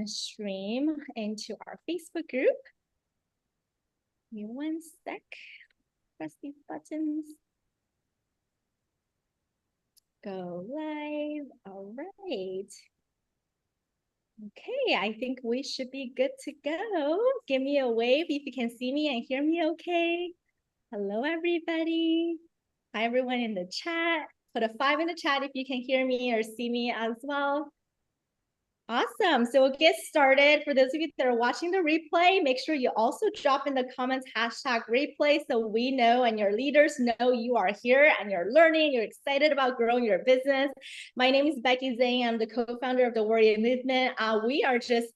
and stream into our Facebook group. Give me one sec. Press these buttons. Go live. All right. Okay, I think we should be good to go. Give me a wave if you can see me and hear me okay. Hello, everybody. Hi, everyone in the chat. Put a 5 in the chat if you can hear me or see me as well. Awesome. So we'll get started. For those of you that are watching the replay, make sure you also drop in the comments #replay so we know and your leaders know you are here and you're learning, you're excited about growing your business. My name is Becky Zheng. I'm the co-founder of the Warrior Movement. We are just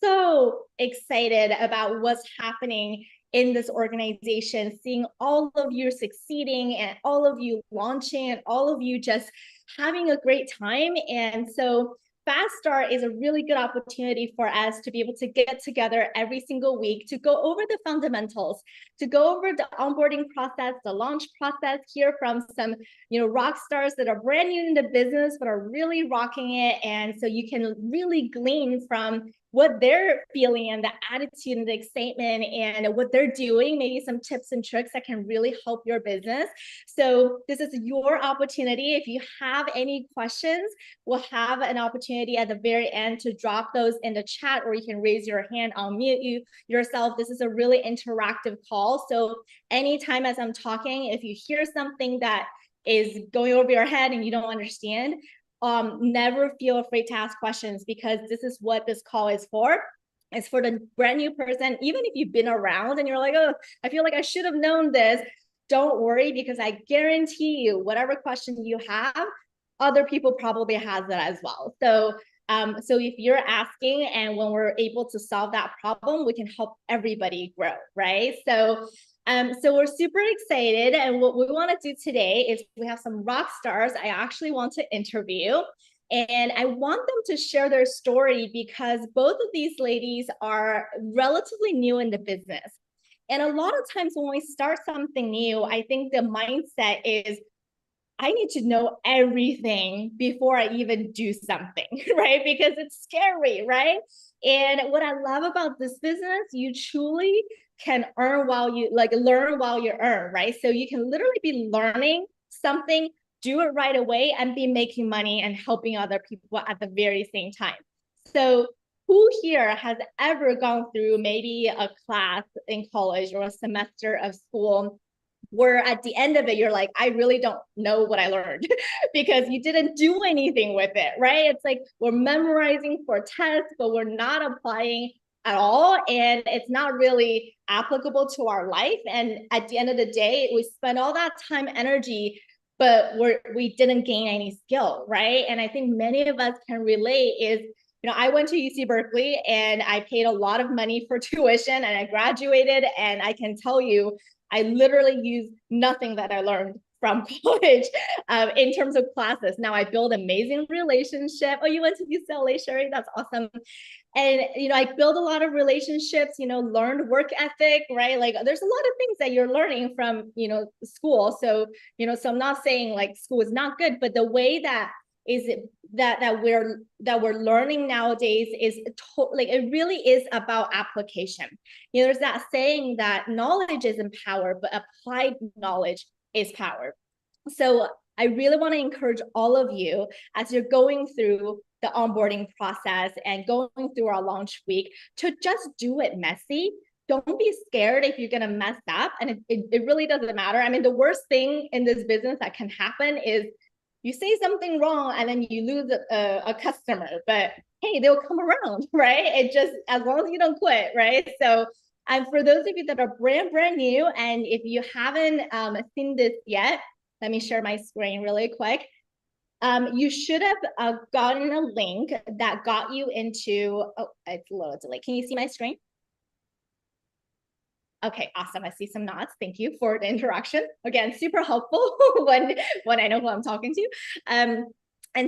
so excited about what's happening in this organization, seeing all of you succeeding and all of you launching and all of you just having a great time. And so Fast Start is a really good opportunity for us to be able to get together every single week to go over the fundamentals, to go over the onboarding process, the launch process, hear from some, rock stars that are brand new in the business, but are really rocking it. And so you can really glean from what they're feeling and the attitude and the excitement and what they're doing, maybe some tips and tricks that can really help your business. So this is your opportunity. If you have any questions, we'll have an opportunity at the very end to drop those in the chat, or you can raise your hand. I'll mute yourself. This is a really interactive call. So anytime as I'm talking, if you hear something that is going over your head and you don't understand, never feel afraid to ask questions, because this is what this call is for. It's for the brand new person. Even if you've been around and you're like, oh, I feel like I should have known this, don't worry, because I guarantee you, whatever question you have, other people probably has that as well. So if you're asking and when we're able to solve that problem, we can help everybody grow, right? So we're super excited. And what we want to do today is we have some rock stars I actually want to interview. And I want them to share their story because both of these ladies are relatively new in the business. And a lot of times when we start something new, I think the mindset is, I need to know everything before I even do something, right? Because it's scary, right? And what I love about this business, you truly can learn while you earn, right? So you can literally be learning something, do it right away, and be making money and helping other people at the very same time. So who here has ever gone through maybe a class in college or a semester of school where at the end of it, you're like, I really don't know what I learned because you didn't do anything with it, right? It's like we're memorizing for tests, but we're not applying at all. And it's not really applicable to our life. And at the end of the day, we spend all that time, energy, but we didn't gain any skill, right? And I think many of us can relate is, I went to UC Berkeley and I paid a lot of money for tuition and I graduated, and I can tell you, I literally used nothing that I learned from college in terms of classes. Now I build amazing relationship. Oh, you went to UCLA, Sheri? That's awesome. And, I build a lot of relationships, learned work ethic, right? Like there's a lot of things that you're learning from, school. So, so I'm not saying like school is not good, but the way that we're learning nowadays is like it really is about application. There's that saying that knowledge isn't power, but applied knowledge is power. So I really want to encourage all of you as you're going through the onboarding process and going through our launch week to just do it messy. Don't be scared if you're going to mess up. And it really doesn't matter. I mean, the worst thing in this business that can happen is you say something wrong and then you lose a customer, but hey, they'll come around, right? It just, as long as you don't quit, right? So, and for those of you that are brand new, and if you haven't seen this yet, let me share my screen really quick. You should have gotten a link that got you into, oh, it's a little delayed. Can you see my screen? Okay, awesome. I see some nods. Thank you for the interaction. Again, super helpful when I know who I'm talking to. And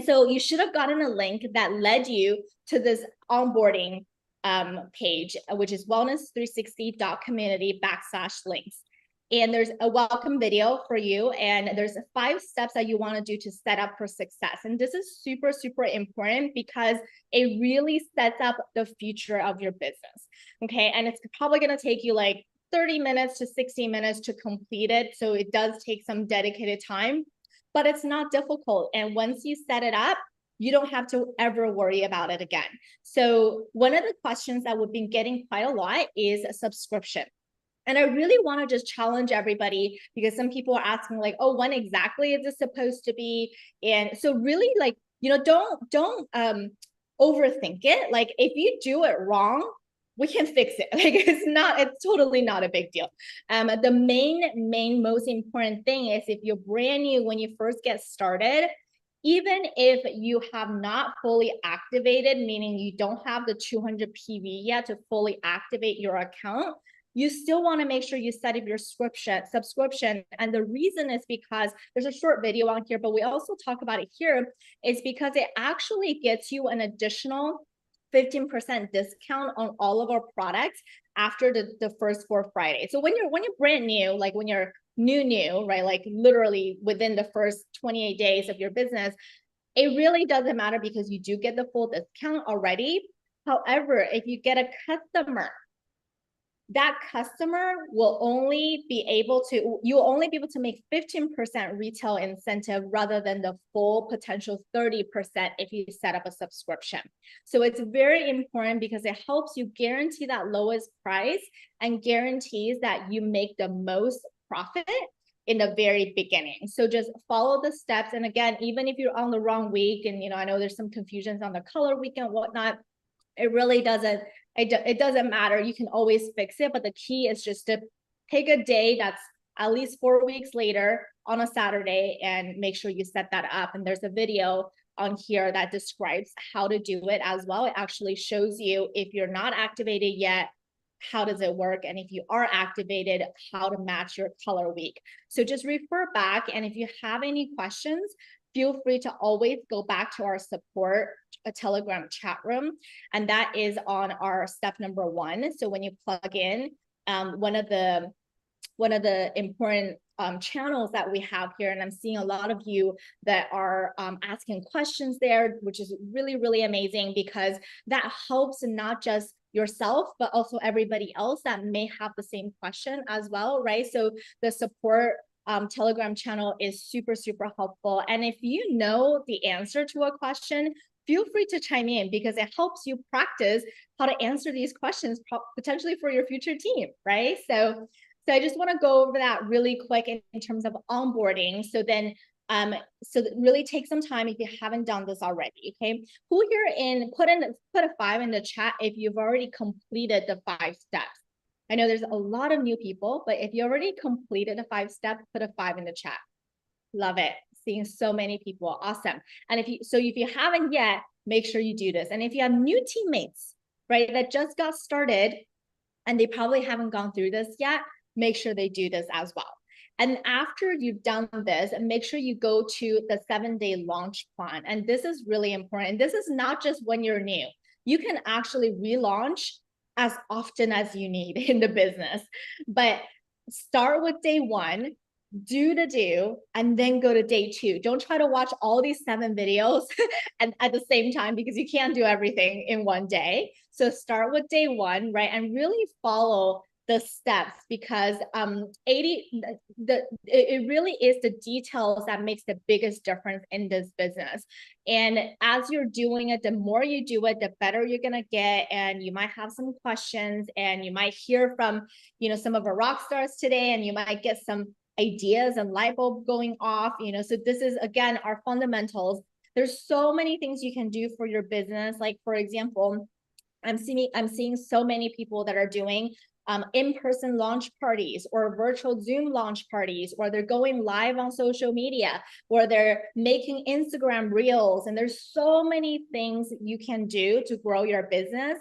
so you should have gotten a link that led you to this onboarding page, which is wellness360.community/links. and there's a welcome video for you. And there's 5 steps that you want to do to set up for success. And this is super, super important because it really sets up the future of your business. Okay. And it's probably going to take you like 30 minutes to 60 minutes to complete it. So it does take some dedicated time, but it's not difficult. And once you set it up, you don't have to ever worry about it again. So one of the questions that we've been getting quite a lot is a subscription. And I really want to just challenge everybody because some people are asking like, oh, when exactly is this supposed to be? And so really like, don't overthink it. Like if you do it wrong, we can fix it. Like it's totally not a big deal. The main most important thing is if you're brand new, when you first get started, even if you have not fully activated, meaning you don't have the 200 PV yet to fully activate your account, you still want to make sure you set up your subscription. And the reason is because there's a short video on here, but we also talk about it here, is because it actually gets you an additional 15% discount on all of our products after the first 4 Fridays. So when you're brand new, like when you're new, right? Like literally within the first 28 days of your business, it really doesn't matter because you do get the full discount already. However, if you get a customer, that customer will only be able to, you'll only be able to make 15% retail incentive rather than the full potential 30% if you set up a subscription. So it's very important because it helps you guarantee that lowest price and guarantees that you make the most profit in the very beginning. So just follow the steps. And again, even if you're on the wrong week, and I know there's some confusions on the color week and whatnot, it really doesn't, it doesn't matter. You can always fix it, but the key is just to pick a day that's at least 4 weeks later on a Saturday and make sure you set that up. And there's a video on here that describes how to do it as well. It actually shows you if you're not activated yet, how does it work? And if you are activated, how to match your color week. So just refer back. And if you have any questions, feel free to always go back to our support, a Telegram chat room. And that is on our step number 1. So when you plug in, one of the important channels that we have here, and I'm seeing a lot of you that are asking questions there, which is really, really amazing because that helps not just yourself, but also everybody else that may have the same question as well, right? So the support Telegram channel is super, super helpful. And if you know the answer to a question, feel free to chime in because it helps you practice how to answer these questions potentially for your future team, right? So I just want to go over that really quick in terms of onboarding. So then, so really take some time if you haven't done this already, okay? Who here put a 5 in the chat if you've already completed the 5 steps. I know there's a lot of new people, but if you already completed the 5 steps, put a 5 in the chat. Love it. Seeing so many people. Awesome. And if you haven't yet, make sure you do this. And if you have new teammates, right, that just got started and they probably haven't gone through this yet, make sure they do this as well. And after you've done this, make sure you go to the 7-day launch plan. And this is really important. This is not just when you're new. You can actually relaunch as often as you need in the business, but start with day 1, do, and then go to day 2. Don't try to watch all these 7 videos and at the same time, because you can't do everything in one day. So start with day 1, right? And really follow the steps because it really is the details that makes the biggest difference in this business. And as you're doing it, the more you do it, the better you're gonna get. And you might have some questions and you might hear from some of our rock stars today, and you might get some ideas and light bulb going off. So this is again our fundamentals. There's so many things you can do for your business. Like for example, I'm seeing so many people that are doing in-person launch parties or virtual Zoom launch parties, or they're going live on social media, or they're making Instagram reels. And there's so many things you can do to grow your business,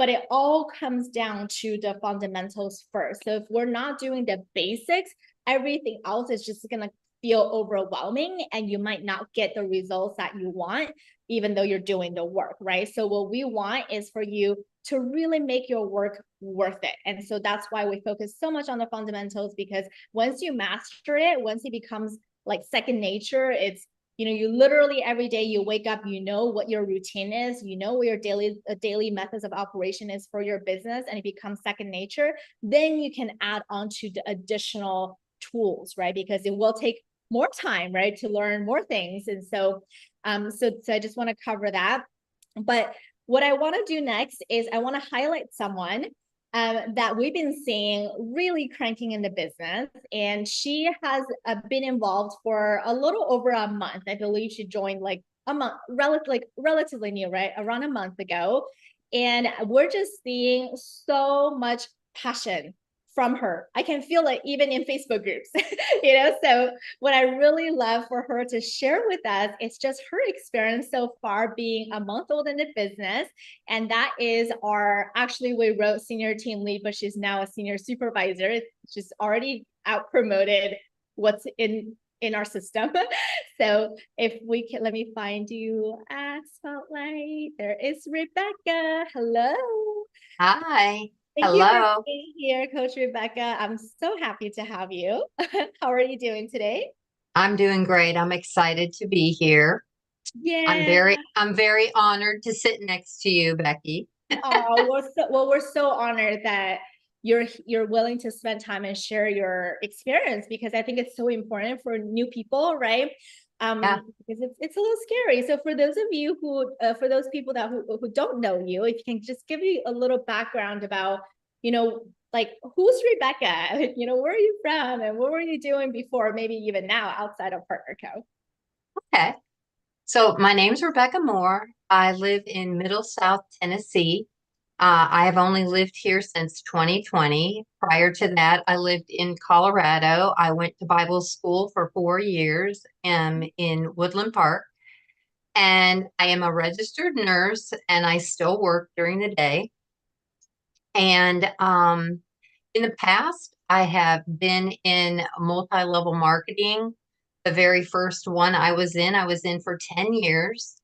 but it all comes down to the fundamentals first. So if we're not doing the basics, everything else is just going to feel overwhelming and you might not get the results that you want even though you're doing the work, right? So what we want is for you to really make your work worth it. And so that's why we focus so much on the fundamentals, because once you master it, once it becomes like second nature, it's, you know, you literally every day you wake up, you know what your routine is, you know what your daily methods of operation is for your business, and it becomes second nature. Then you can add on to the additional tools, right? Because it will take more time, right, to learn more things. And so so I just want to cover that. But what I want to do next is I want to highlight someone that we've been seeing really cranking in the business. And she has been involved for a little over a month. I believe she joined like a month, relatively new, right? Around a month ago. And we're just seeing so much passion from her. I can feel it even in Facebook groups, you know? So what I really love for her to share with us is just her experience so far being a month old in the business. And that is actually we wrote senior team lead, but she's now a senior supervisor. She's already out promoted what's in our system. So if we can, let me find you at Spotlight. There is Rebecca. Hello. Hi. Thank you for Hello. being here, Coach Rebecca. I'm so happy to have you. How are you doing today? I'm doing great. I'm excited to be here. I'm Yeah. very I'm very honored to sit next to you, Becky. Oh, we're so honored that you're willing to spend time and share your experience, because I think it's so important for new people, right? Yeah. Because it's a little scary. So for those of you who, for those people that who don't know you, if you can just give me a little background about, you know, like who's Rebecca? You know, where are you from, and what were you doing before, maybe even now outside of Partner Co. Okay. So my name's Rebecca Moore. I live in Middle South Tennessee. I have only lived here since 2020. Prior to that, I lived in Colorado. I went to Bible school for 4 years in Woodland Park, and I am a registered nurse, and I still work during the day. And in the past, I have been in multi-level marketing. The very first one I was in for 10 years.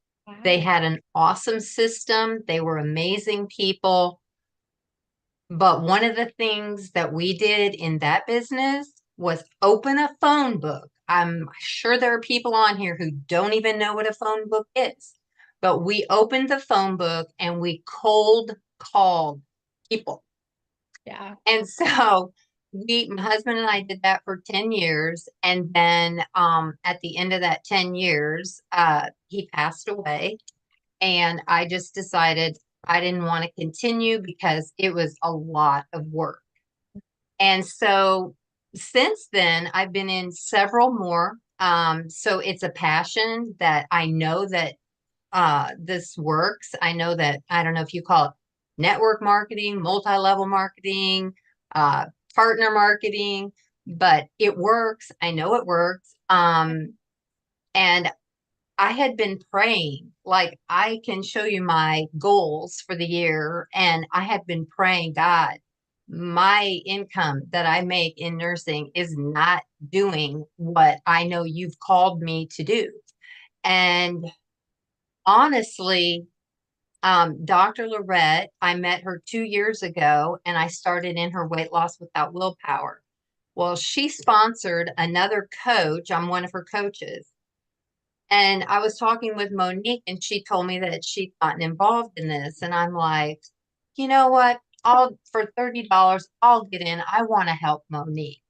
They Wow. had an awesome system. They were amazing people. But one of the things that we did in that business was open a phone book. I'm sure there are people on here who don't even know what a phone book is. But we opened the phone book and we cold called people. Yeah. And so my husband and I did that for 10 years. And then at the end of that 10 years, he passed away. And I just decided I didn't want to continue because it was a lot of work. And so since then, I've been in several more. So it's a passion that I know that this works. I know that, I don't know if you call it network marketing, multi-level marketing, uh, partner marketing, but it works. I know it works. And I had been praying, like I can show you my goals for the year. And I had been praying, God, my income that I make in nursing is not doing what I know you've called me to do. And honestly, Dr. Lorette, I met her 2 years ago and I started in her weight loss without willpower. Well, she sponsored another coach. I'm one of her coaches. And I was talking with Monique and she told me that she'd gotten involved in this. And I'm like, you know what? I'll for $30, I'll get in. I want to help Monique.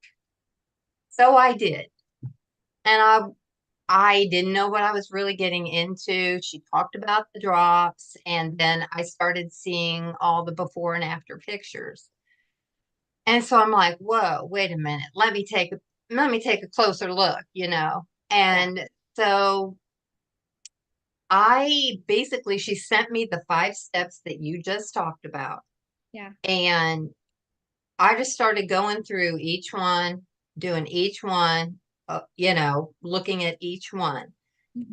So I did. And I didn't know what I was really getting into. She talked about the drops, and then I started seeing all the before and after pictures. And so I'm like, whoa, wait a minute. Let me take a closer look, you know. Yeah. And so I basically she sent me the 5 steps that you just talked about. Yeah. And I just started going through each one, doing each one, looking at each one.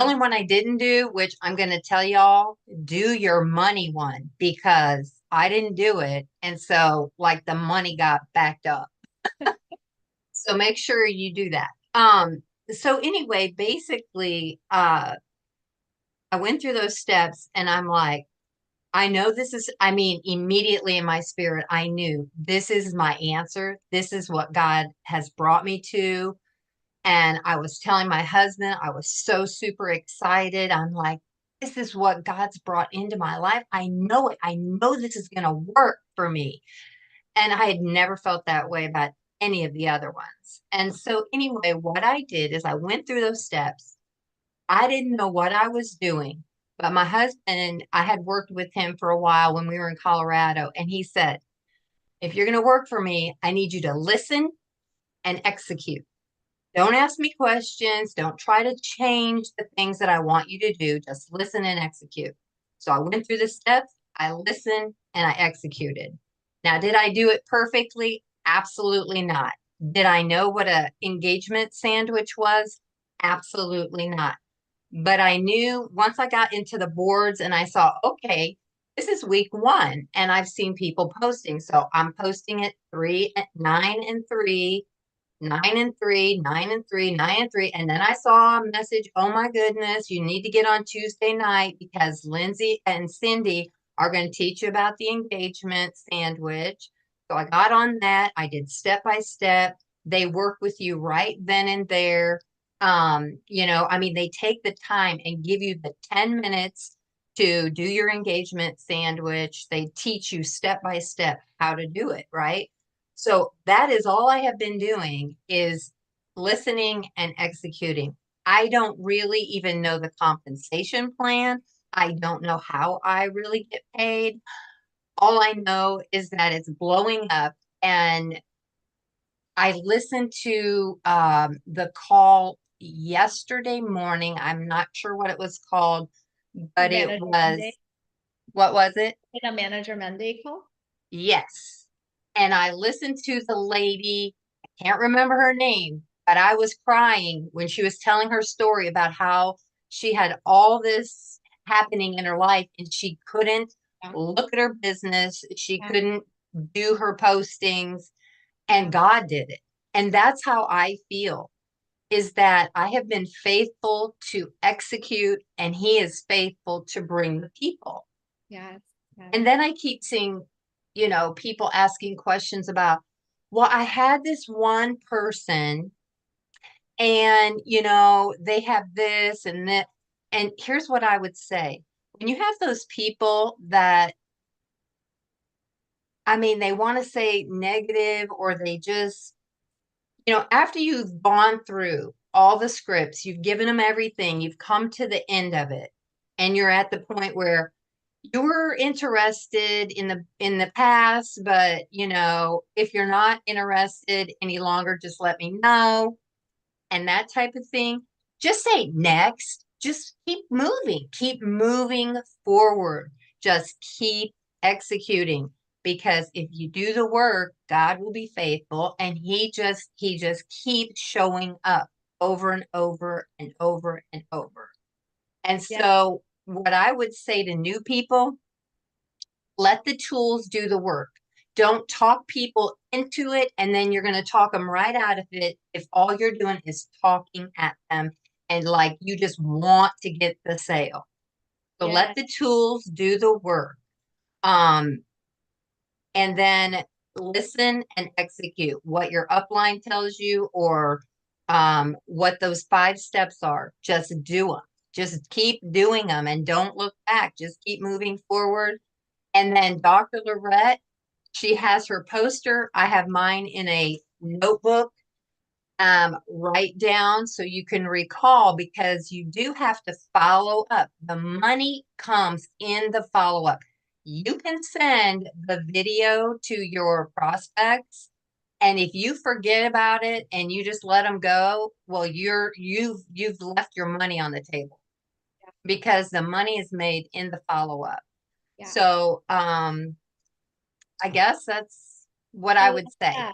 Only Mhm. one I didn't do, which I'm going to tell y'all, do your money one because I didn't do it. And so, like, the money got backed up. So make sure you do that. So anyway, basically, I went through those steps and I'm like, I know this is, I mean, immediately in my spirit, I knew this is my answer. This is what God has brought me to. And I was telling my husband, I was so super excited. I'm like, this is what God's brought into my life. I know it. I know this is going to work for me. And I had never felt that way about any of the other ones. And so, anyway, what I did is I went through those steps. I didn't know what I was doing, but my husband, I had worked with him for a while when we were in Colorado, and he said, if you're going to work for me, I need you to listen and execute. Don't ask me questions. Don't try to change the things that I want you to do. Just listen and execute. So I went through the steps, I listened, and I executed. Now, did I do it perfectly? Absolutely not. Did I know what an engagement sandwich was? Absolutely not. But I knew once I got into the boards and I saw, okay, this is week one, and I've seen people posting. So I'm posting it 9 and 3, 9 and 3, 9 and 3, 9 and 3. And then I saw a message, oh my goodness, you need to get on Tuesday night because Lindsay and Cindy are going to teach you about the engagement sandwich. So I got on that. I did step by step. They work with you right then and there. I mean, they take the time and give you the 10 minutes to do your engagement sandwich. They teach you step by step how to do it, right? So that is all I have been doing is listening and executing. I don't really even know the compensation plan. I don't know how I really get paid. All I know is that it's blowing up. And I listened to the call yesterday morning. I'm not sure what it was called, but it Manager was, Monday. what was it? Like a Manager Monday call. Yes. And I listened to the lady, I can't remember her name, but I was crying when she was telling her story about how she had all this happening in her life and she couldn't look at her business. She couldn't do her postings, and God did it. And that's how I feel, is that I have been faithful to execute and he is faithful to bring the people. Yes. Yes. And then I keep seeing, people asking questions about, well, I had this one person and, they have this and that. And here's what I would say. When you have those people that, I mean, they want to say negative or they just, after you've gone through all the scripts, you've given them everything, you've come to the end of it, and you're at the point where you were interested in the past, but if you're not interested any longer, just let me know, and that type of thing. Just say next. Just keep moving forward. Just keep executing, because if you do the work, God will be faithful, and he just keeps showing up over and over and over and over. And Yeah. so what I would say to new people, let the tools do the work. Don't talk people into it and then you're going to talk them right out of it if all you're doing is talking at them and like you just want to get the sale. So Yeah. let the tools do the work. And then listen and execute what your upline tells you, or what those 5 steps are. Just do them. Just keep doing them and don't look back. Just keep moving forward. And then Dr. Lorette, she has her poster. I have mine in a notebook. Write down so you can recall, because you do have to follow up. The money comes in the follow up. You can send the video to your prospects, and if you forget about it and you just let them go, well, you've left your money on the table, because the money is made in the follow up. Yeah. So I guess that's what I would say. Yeah.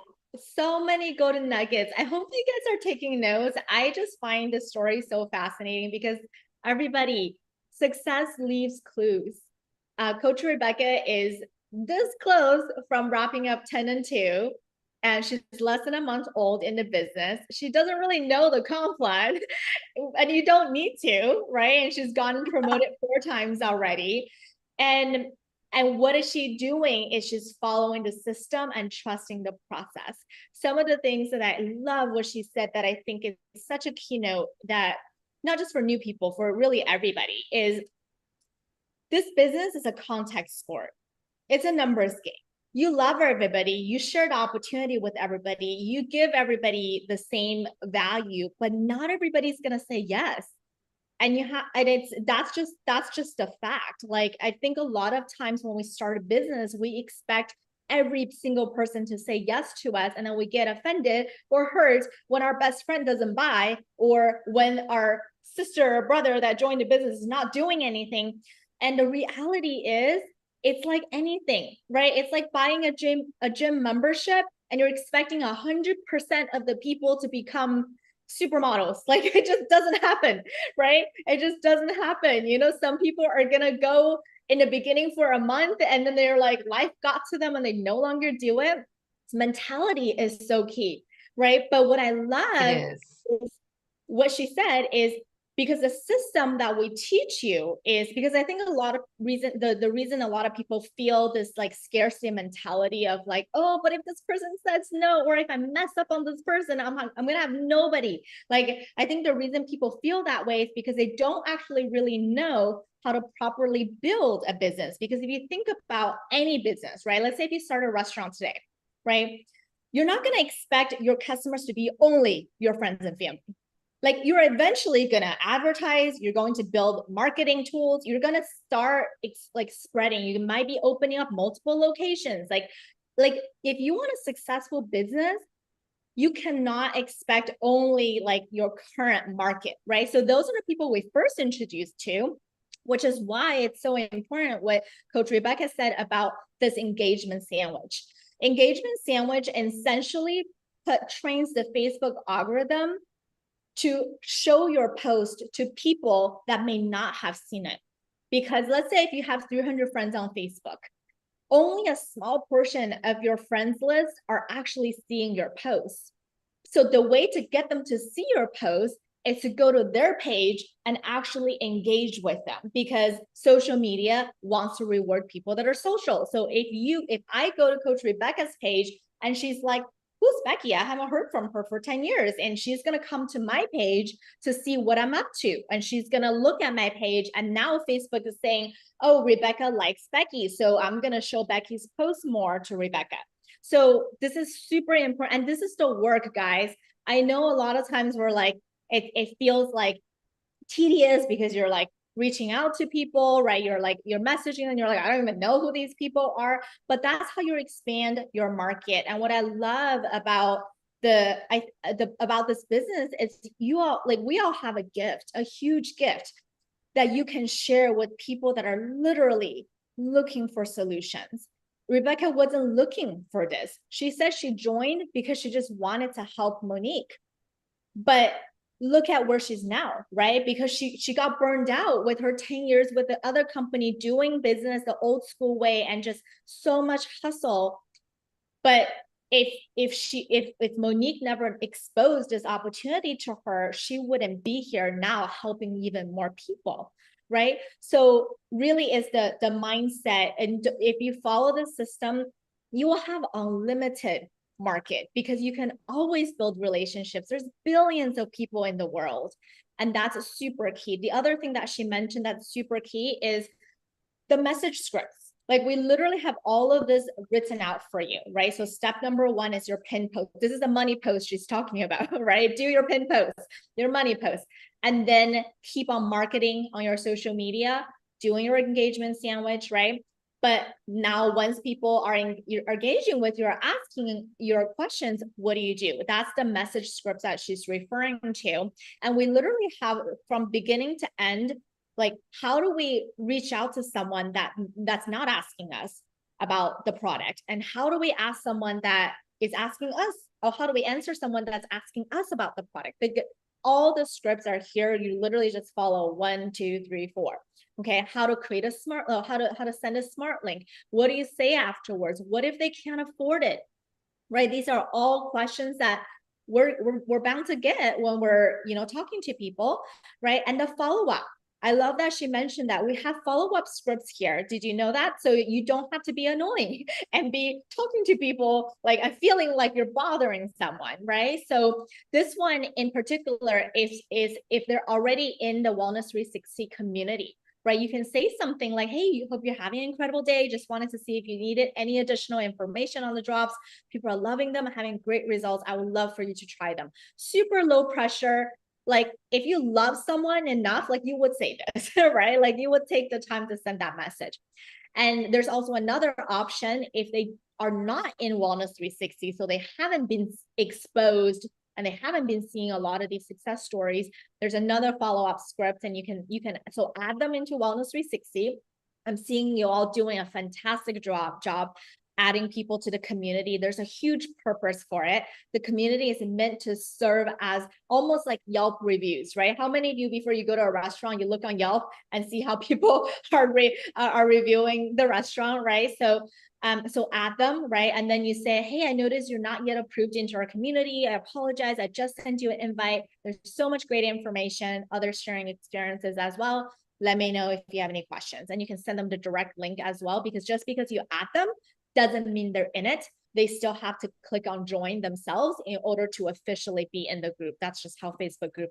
So many golden nuggets. I hope you guys are taking notes. I just find this story so fascinating because everybody, success leaves clues. Coach Rebecca is this close from wrapping up 10 and 2. and she's less than a month old in the business. She doesn't really know the comp plan, and you don't need to, right? And she's gotten promoted 4 times already. And what is she doing is she's following the system and trusting the process. Some of the things that I love what she said that I think is such a keynote, that not just for new people, for really everybody, is this business is a contact sport. It's a numbers game. You love everybody, you share the opportunity with everybody, you give everybody the same value, but not everybody's gonna say yes. And that's just a fact. Like, I think a lot of times when we start a business, we expect every single person to say yes to us, and then we get offended or hurt when our best friend doesn't buy, or when our sister or brother that joined the business is not doing anything. And the reality is, it's like anything, right? It's like buying a gym membership, and you're expecting 100% of the people to become supermodels. Like, it just doesn't happen, right? It just doesn't happen. You know, some people are gonna go in the beginning for a month, and then they're like, life got to them and they no longer do it. Mentality is so key, right? But what I love is what she said is, because the system that we teach you is, because I think a lot of reason, the reason a lot of people feel this like scarcity mentality of like, oh, but if this person says no, or if I mess up on this person, I'm gonna have nobody. Like, I think the reason people feel that way is because they don't actually really know how to properly build a business. Because if you think about any business, right? Let's say if you start a restaurant today, right? You're not going to expect your customers to be only your friends and family. Like, you're eventually going to advertise, you're going to build marketing tools, you're going to start like spreading, you might be opening up multiple locations. Like if you want a successful business, you cannot expect only like your current market, right? So those are the people we first introduced to, which is why it's so important what Coach Rebecca said about this engagement sandwich. Engagement sandwich essentially trains the Facebook algorithm to show your post to people that may not have seen it. Because let's say if you have 300 friends on Facebook, only a small portion of your friends list are actually seeing your posts. So the way to get them to see your post is to go to their page and actually engage with them, because social media wants to reward people that are social. So if I go to Coach Rebecca's page and she's like, who's Becky? I haven't heard from her for 10 years. And she's going to come to my page to see what I'm up to. And she's going to look at my page. And now Facebook is saying, oh, Rebecca likes Becky, so I'm going to show Becky's post more to Rebecca. So this is super important. And this is the work, guys. I know a lot of times we're like, it feels like tedious because you're like reaching out to people, right? You're messaging and you're like, I don't even know who these people are, but that's how you expand your market. And what I love about about this business is we all have a gift, a huge gift that you can share with people that are literally looking for solutions. Rebecca wasn't looking for this. She said she joined because she just wanted to help Monique. But look at where she's now, right? Because she got burned out with her 10 years with the other company doing business the old school way and just so much hustle. But if Monique never exposed this opportunity to her, she wouldn't be here now helping even more people, right? So really is the mindset. And if you follow the system, you will have unlimited market, because you can always build relationships. There's billions of people in the world, and that's super key. The other thing that she mentioned that's super key is the message scripts. Like, we literally have all of this written out for you, right? So step number 1 is your pin post. This is a money post she's talking about, right? Do your pin post, your money post, and then keep on marketing on your social media, doing your engagement sandwich, right? But now once people are engaging with you, are asking your questions, what do? That's the message scripts that she's referring to. And we literally have from beginning to end, like, how do we reach out to someone that's not asking us about the product? And how do we ask someone that is asking us, or how do we answer someone that's asking us about the product? All the scripts are here. You literally just follow 1, 2, 3, 4. Okay, how to create a smart, how to send a smart link. What do you say afterwards? What if they can't afford it? right? These are all questions that we're bound to get when we're, you know, talking to people, right? And the follow-up. I love that she mentioned that we have follow-up scripts here. Did you know that? So you don't have to be annoying and be talking to people like and feeling like you're bothering someone, right? So this one in particular is if they're already in the Wellness 360 community, right? You can say something like, hey, hope you're having an incredible day. Just wanted to see if you needed any additional information on the drops. People are loving them, having great results. I would love for you to try them. Super low pressure. Like if you love someone enough, like you would say this, right? Like you would take the time to send that message. And there's also another option if they are not in Wellness 360, so they haven't been exposed and they haven't been seeing a lot of these success stories. There's another follow-up script, and you can so add them into Wellness 360. I'm seeing you all doing a fantastic job adding people to the community. There's a huge purpose for it. The community is meant to serve as almost like Yelp reviews, right? How many of you, before you go to a restaurant, you look on Yelp and see how people are reviewing the restaurant, right? So add them, right? And then you say, hey, I noticed you're not yet approved into our community. I apologize. I just sent you an invite. There's so much great information, others sharing experiences as well. Let me know if you have any questions. And you can send them the direct link as well, because just because you add them doesn't mean they're in it. They still have to click on join themselves in order to officially be in the group. That's just how Facebook group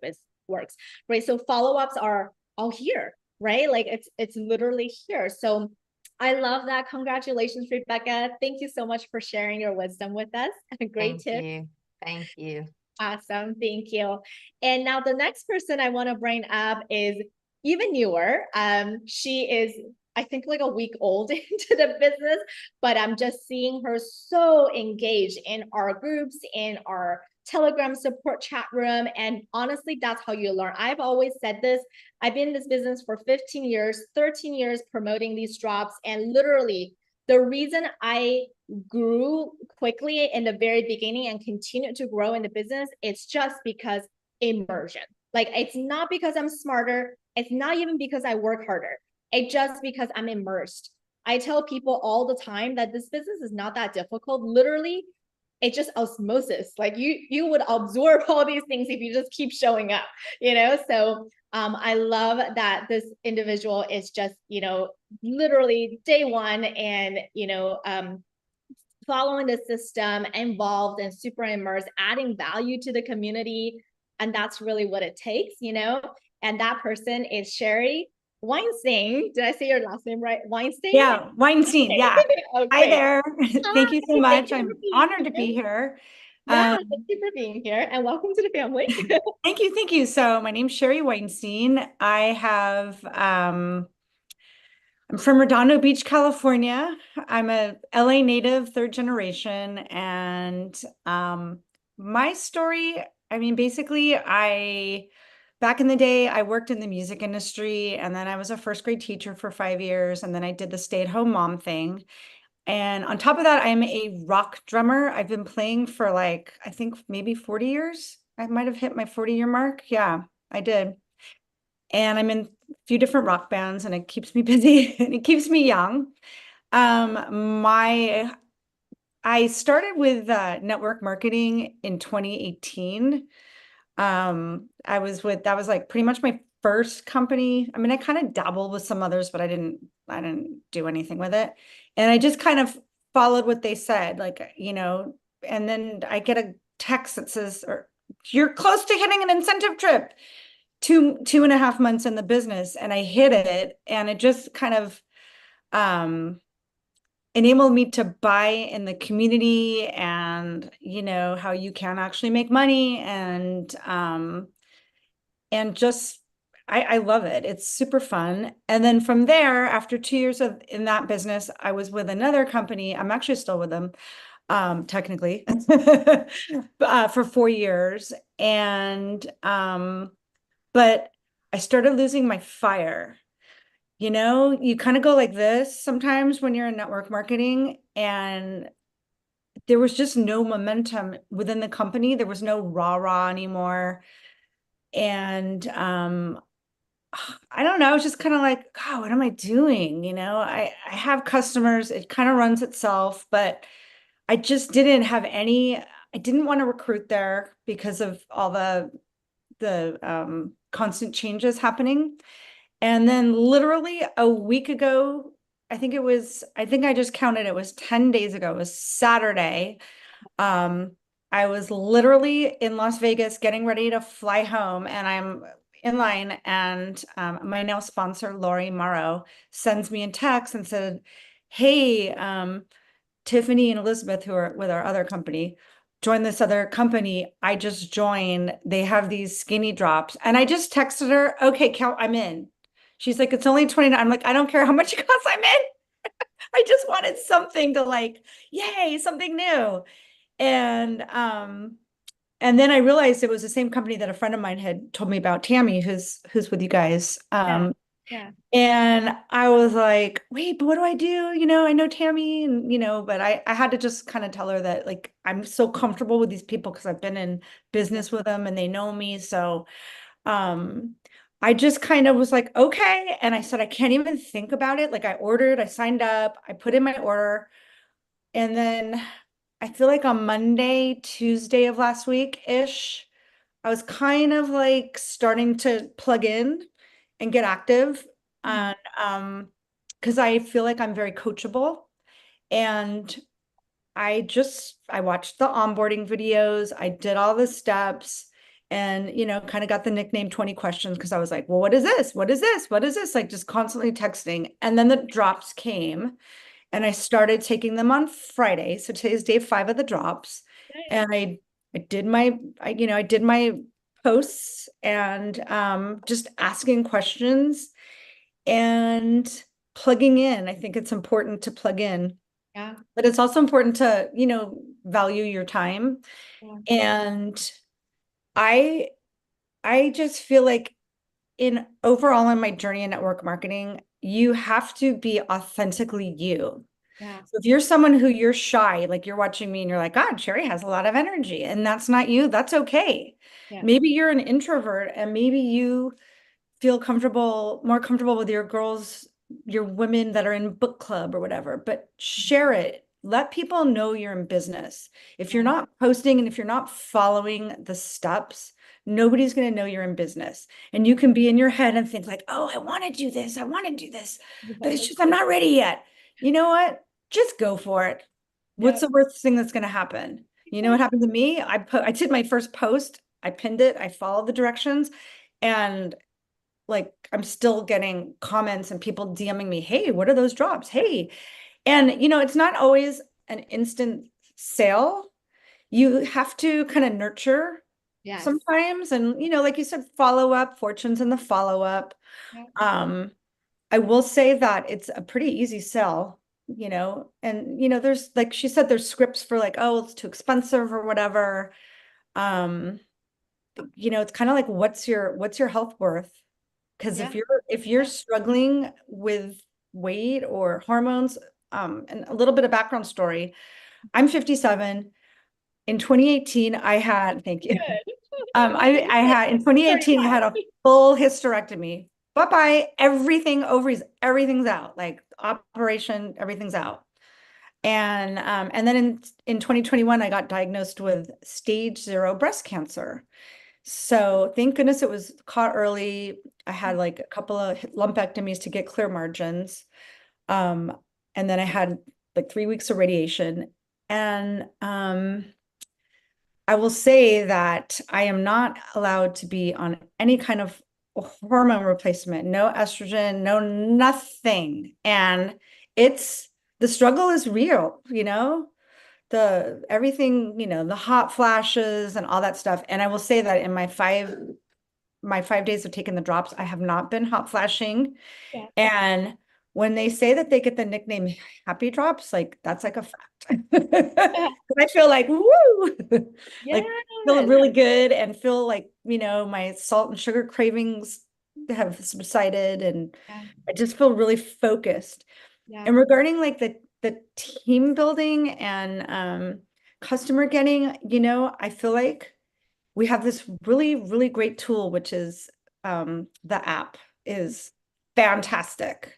works, right? So follow-ups are all here, right? Like it's literally here. So I love that. Congratulations, Rebecca. Thank you so much for sharing your wisdom with us. Great tip. Thank you. Awesome. Thank you. And now the next person I want to bring up is even newer. She is, I think, like a week old into the business, but I'm just seeing her so engaged in our groups, in our Telegram support chat room. And honestly, that's how you learn. I've always said this. I've been in this business for 15 years, 13 years promoting these drops. And literally, the reason I grew quickly in the very beginning and continued to grow in the business, it's just because immersion. Like, it's not because I'm smarter. It's not even because I work harder. It's just because I'm immersed. I tell people all the time that this business is not that difficult. Literally, it's just osmosis. Like you would absorb all these things if you just keep showing up, you know? So I love that this individual is just, you know, literally day one and, you know, following the system, involved and super immersed, adding value to the community. And that's really what it takes, you know? And that person is Sheri Weinstein. Did I say your last name right? Weinstein? Yeah, Weinstein. Yeah. Oh, Hi great. there. Thank you so Hi, thank much. you for I'm being honored to here. be here. Yeah, thank you for being here and welcome to the family. Thank you. Thank you. So my name's Sheri Weinstein. I'm from Redondo Beach, California. I'm a LA native, third generation. And my story, I mean, basically, back in the day, I worked in the music industry, and then I was a first grade teacher for 5 years, and then I did the stay-at-home mom thing. And on top of that, I'm a rock drummer. I've been playing for like, I think maybe 40 years. I might have hit my 40-year mark. Yeah, I did. And I'm in a few different rock bands, and it keeps me busy and it keeps me young. I started with network marketing in 2018. That was like pretty much my first company. I mean, I kind of dabbled with some others, but I didn't do anything with it. And I just kind of followed what they said, like, you know, and then I get a text that says, or you're close to hitting an incentive trip, 2.5 months in the business. And I hit it, and it just kind of, enabled me to buy in the community and, you know, how you can actually make money and just, I love it. It's super fun. And then from there, after 2 years in that business, I was with another company. I'm actually still with them, technically, for 4 years. And, but I started losing my fire. You know, you kind of go like this sometimes when you're in network marketing, and there was just no momentum within the company. There was no rah-rah anymore. And I don't know, it's just kind of like, God, what am I doing? You know, I have customers, it kind of runs itself, but I just didn't have any, I didn't want to recruit there because of all the constant changes happening. And then literally a week ago, I think I just counted, it was 10 days ago, it was Saturday. I was literally in Las Vegas getting ready to fly home, and I'm in line, and my now sponsor, Lori Morrow, sends me a text and said, hey, Tiffany and Elizabeth, who are with our other company, joined this other company. I just joined. They have these skinny drops. And I just texted her, okay, Cal, I'm in. She's like, it's only 29. I'm like, I don't care how much it costs, I'm in. I just wanted something to like, yay, something new. And then I realized it was the same company that a friend of mine had told me about, Tammy, who's with you guys. Yeah. Yeah. And I was like, wait, but what do I do? I know Tammy and, but I had to just kind of tell her that like, I'm so comfortable with these people because I've been in business with them and they know me. So, um, I just kind of was like, okay. And I said, I can't even think about it. Like I signed up, I put in my order. And then I feel like on Monday, Tuesday of last week-ish, I was kind of like starting to plug in and get active. Mhm. And because I feel like I'm very coachable. And I watched the onboarding videos, I did all the steps, and kind of got the nickname 20 questions because I was like, well, what is this? What is this? What is this? Like just constantly texting. And then the drops came. And I started taking them on Friday. So today's day 5 of the drops. Nice. And I did my posts and just asking questions and plugging in. I think it's important to plug in, Yeah. but it's also important to, value your time. Yeah. And I I just feel like in overall in my journey in network marketing, you have to be authentically you. Yeah. So if you're someone who you're shy, like you're watching me and you're like, God, Sheri has a lot of energy, and that's not you, that's okay. Yeah. Maybe you're an introvert and maybe you feel more comfortable with your girls, your women that are in book club or whatever, but share it. Let people know you're in business. If you're Yeah. not posting and if you're not following the steps, nobody's going to know you're in business. And you can be in your head and think like, oh, I want to do this. I want to do this, but it's just, I'm not ready yet. You know what? Just go for it. What's Yeah. the worst thing that's going to happen? You know what happened to me? I did my first post. I pinned it. I followed the directions, and like I'm still getting comments and people DMing me, hey, what are those drops? Hey. And it's not always an instant sale. You have to kind of nurture Yes. sometimes. And like you said, follow up, fortunes in the follow up. Yeah. I will say that it's a pretty easy sell, and there's like she said, there's scripts for like, oh, it's too expensive or whatever. Um, it's kind of like what's your health worth? Because Yeah. if you're struggling with weight or hormones, and a little bit of background story, I'm 57. In 2018, thank you. Good. I had in Very 2018, I had a high. full hysterectomy. Bye-bye, everything, ovaries, everything's out, like operation, everything's out. And then in 2021, I got diagnosed with stage 0 breast cancer. So thank goodness it was caught early. I had like a couple of lumpectomies to get clear margins. Um, and then I had like 3 weeks of radiation. And I will say that I am not allowed to be on any kind of hormone replacement, no estrogen, no nothing. And the struggle is real, the everything, the hot flashes and all that stuff. And I will say that in my 5 days of taking the drops, I have not been hot flashing. Yeah. And when they say that they get the nickname happy drops, like that's like a fact. I feel like, woo, like feel Yes. really good and feel like, my salt and sugar cravings have subsided, and Yeah. I just feel really focused. Yeah. And regarding like the team building and customer getting, I feel like we have this really, really great tool, which is the app is fantastic.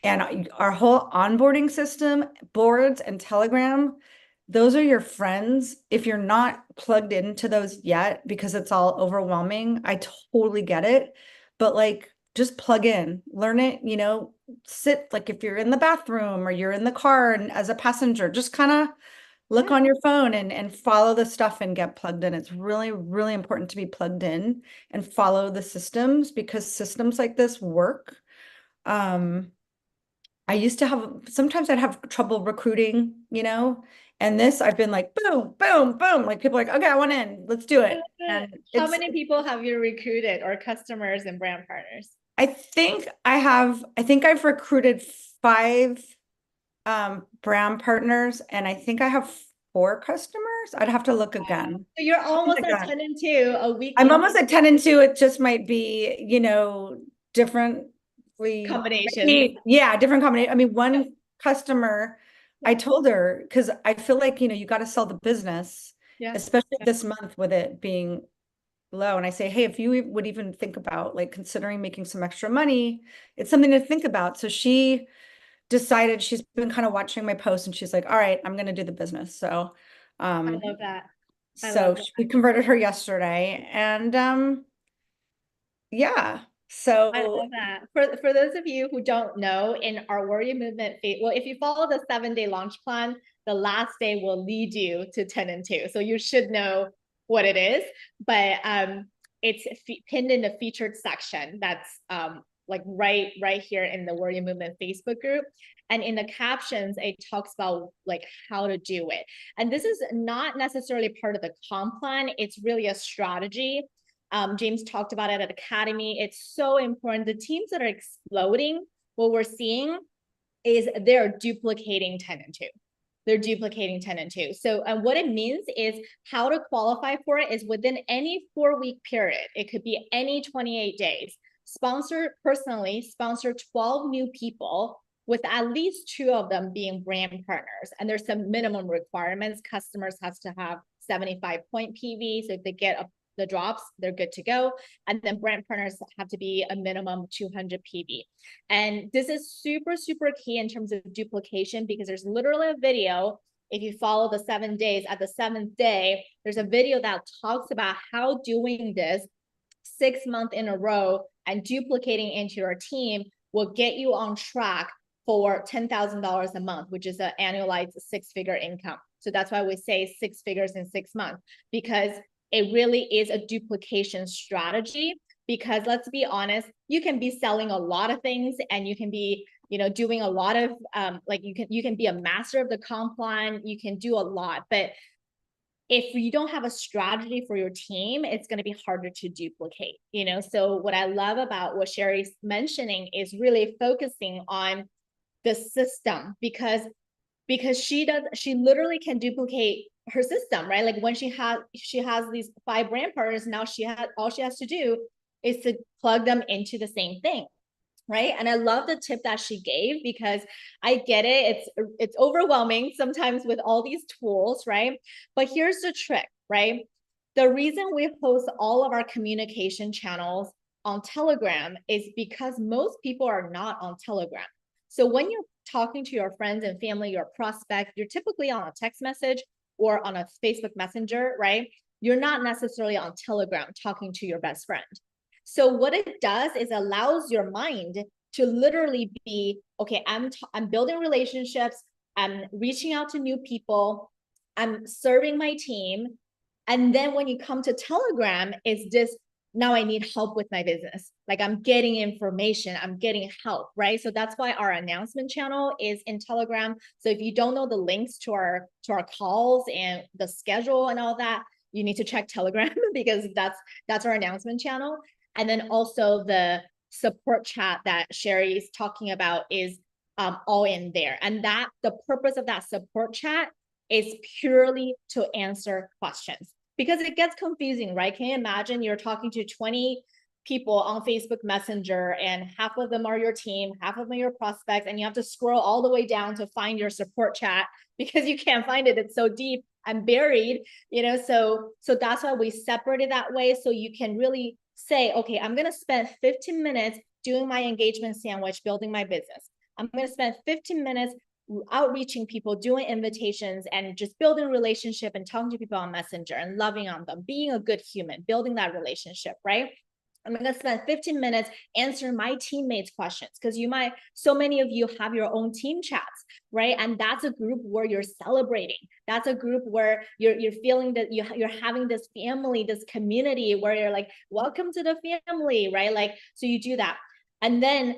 And our whole onboarding system, boards and Telegram, those are your friends. If you're not plugged into those yet, because it's all overwhelming, I totally get it. But like, just plug in, learn it, sit, like if you're in the bathroom or you're in the car and as a passenger, just kind of look Yeah. on your phone and follow the stuff and get plugged in. It's really, really important to be plugged in and follow the systems, because systems like this work. I used to sometimes I'd have trouble recruiting, and this I've been like, boom, boom, boom. Like people are like, okay, I want in, let's do I it. love it. And How many people have you recruited, or customers and brand partners? I think I've recruited 5 brand partners, and I think I have 4 customers. I'd have to look again. So you're Look almost at again. 10 and 2 a week I'm in almost at 10 and 2. It just might be, differently. combinations. Yeah, different combination. I mean, one customer, I told her, because I feel like, you got to sell the business, Yeah. especially this month with it being low. And I say, hey, if you would even think about like considering making some extra money, it's something to think about. So she decided, she's been kind of watching my posts, and she's like, all right, I'm going to do the business. So, I um, love that. I so love that. we converted her yesterday, and yeah. I So love that. For those of you who don't know, in our Warrior Movement, well, if you follow the 7-day launch plan, the last day will lead you to 10 and 2. So you should know what it is, but it's pinned in the featured section. That's like right here in the Warrior Movement Facebook group. And in the captions, it talks about like how to do it. And this is not necessarily part of the comp plan. It's really a strategy. James talked about it at Academy. It's so important. The teams that are exploding, what we're seeing is they're duplicating 10 and 2. They're duplicating 10 and 2. So, and what it means is how to qualify for it is within any 4-week period. It could be any 28 days. Personally sponsor 12 new people, with at least 2 of them being brand partners. And there's some minimum requirements. Customers has to have 75 point PV. So if they get the drops, they're good to go. And then brand partners have to be a minimum 200 PV. And this is super, super key in terms of duplication, because there's literally a video. If you follow the 7 days, at the 7th day, there's a video that talks about how doing this 6 months in a row and duplicating into your team will get you on track for $10,000 a month, which is an annualized 6-figure income. So that's why we say 6 figures in 6 months, because it really is a duplication strategy. Because let's be honest, you can be selling a lot of things, and you can be, doing a lot of like you can be a master of the comp plan, you can do a lot, but if you don't have a strategy for your team, it's going to be harder to duplicate, So what I love about what Sheri's mentioning is really focusing on the system, because she literally can duplicate her system, right? Like when she has these 5 brand partners, now all she has to do is to plug them into the same thing, right? And I love the tip that she gave, because I get it. It's overwhelming sometimes with all these tools, right? But here's the trick, right? The reason we host all of our communication channels on Telegram is because most people are not on Telegram. So when you're talking to your friends and family, your prospect, you're typically on a text message or on a Facebook Messenger, right? You're not necessarily on Telegram talking to your best friend. So what it does is allows your mind to literally be, okay, I'm building relationships, I'm reaching out to new people, I'm serving my team. And then when you come to Telegram, it's this, now I need help with my business. Like I'm getting information, I'm getting help, right? So that's why our announcement channel is in Telegram. So if you don't know the links to our calls and the schedule and all that, you need to check Telegram because that's our announcement channel. And then also the support chat that Sheri is talking about is all in there. And that the purpose of that support chat is purely to answer questions, because it gets confusing, right? Can you imagine you're talking to 20 people on Facebook Messenger, and half of them are your team, half of them are your prospects, and you have to scroll all the way down to find your support chat because you can't find it. It's so deep and buried, so that's why we separated that way. So you can really say, okay, I'm going to spend 15 minutes doing my engagement sandwich, building my business. I'm going to spend 15 minutes outreaching people, doing invitations, and just building relationship and talking to people on Messenger and loving on them, being a good human, building that relationship, right? I'm going to spend 15 minutes answering my teammates' questions, because so many of you have your own team chats, right? And that's a group where you're celebrating. That's a group where you're feeling that you're having this family, this community where you're like, welcome to the family, right? Like, so you do that. And then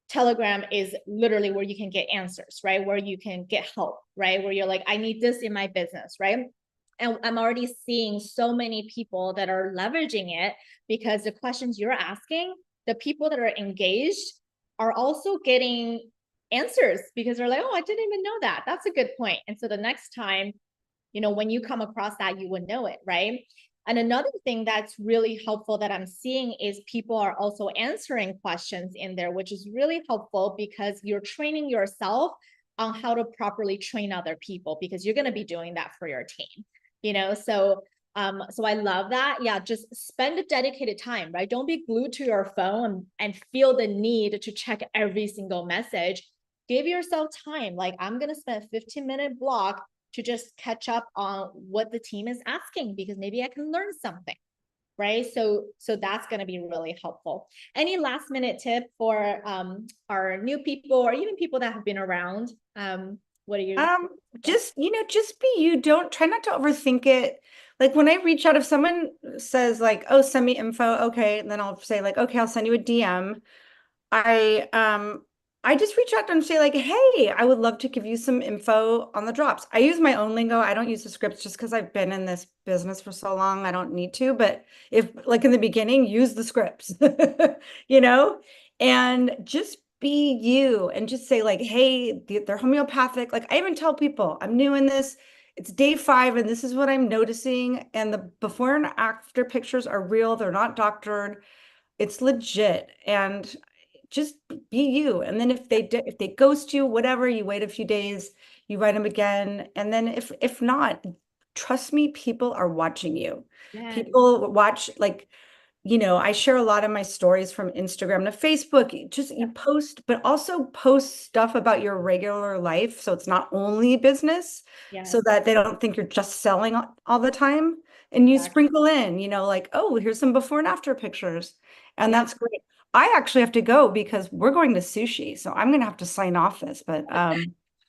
Telegram is literally where you can get answers, right? Where you can get help, right? Where you're like, I need this in my business, right? And I'm already seeing so many people that are leveraging it, because the questions you're asking, the people that are engaged are also getting answers, because they're like, oh, I didn't even know that. That's a good point. And so the next time, when you come across that, you would know it, right? And another thing that's really helpful that I'm seeing is people are also answering questions in there, which is really helpful, because you're training yourself on how to properly train other people, because you're going to be doing that for your team, so I love that. Yeah, just spend a dedicated time, right? Don't be glued to your phone and feel the need to check every single message. Give yourself time. Like, I'm going to spend a 15-minute block to just catch up on what the team is asking, because maybe I can learn something, right? So that's going to be really helpful. Any last minute tip for our new people, or even people that have been around? What are you? Just be you. Don't try not to overthink it. Like, when I reach out, if someone says like, oh, send me info, okay, and then I'll say like, okay, I'll send you a DM. I just reach out to them and say like, hey, I would love to give you some info on the drops. I use my own lingo. I don't use the scripts, just because I've been in this business for so long. I don't need to, but if, like, in the beginning, use the scripts, and just be you, and just say like, hey, they're homeopathic. Like, I even tell people I'm new in this. It's day 5 and this is what I'm noticing. And the before and after pictures are real. They're not doctored. It's legit. And just be you. And then if they ghost you, whatever, you wait a few days, you write them again. And then if not, trust me, people are watching you. Yes. People watch, like, I share a lot of my stories from Instagram to Facebook. Just you post, but also post stuff about your regular life. So it's not only business, Yes. so that they don't think you're just selling all the time. And you Exactly. sprinkle in, like, oh, here's some before and after pictures. And Yeah. that's great. I actually have to go because we're going to sushi. So I'm going to have to sign off this, but